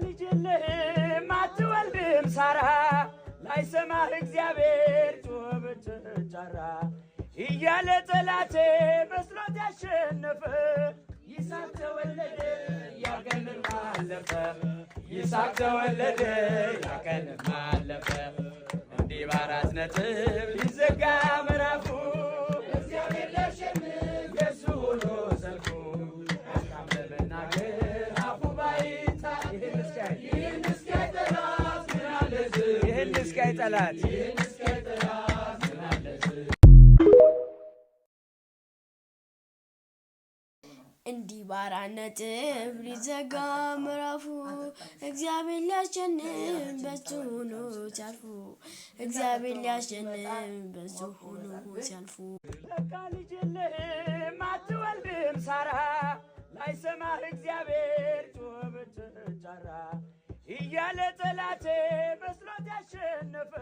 ልጅልህም አትወልድም ሳራ ላይሰማህ እግዚአብሔር ጮኸች ጫራ እያለ ጠላቴ መስሎት ያሸነፈ ይስሐቅ ተወለደ ያቀንም አለፈ ይስሐቅ ተወለደ ያቀንም አለፈ እንዲህ በአራት ነጥብ ሊዘጋ ምዕራፉ እግዚአብሔር ሊያሸንፍ የእሱ ሆኖ ሰልፉ መልካም ለመናገር አፉ ባይታ ይህን እስኪያይ ጠላት ምን አለዝ ይህን እስኪያይ ጠላት ምን አለዝ እንዲህ በአራት ነጥብ ሊዘጋ ምዕራፉ እግዚአብሔር ሊያሸንፍ በሱ ሆኖ ሲያልፉ እግዚአብሔር ሊያሸንፍ በሱ ሆኖ ሲያልፉ ለካ ልጅልህም አትወልድም ሳራ ላይሰማህ እግዚአብሔር ጮኸች ጫራ እያለ ጠላቴ መስሎት ያሸነፈ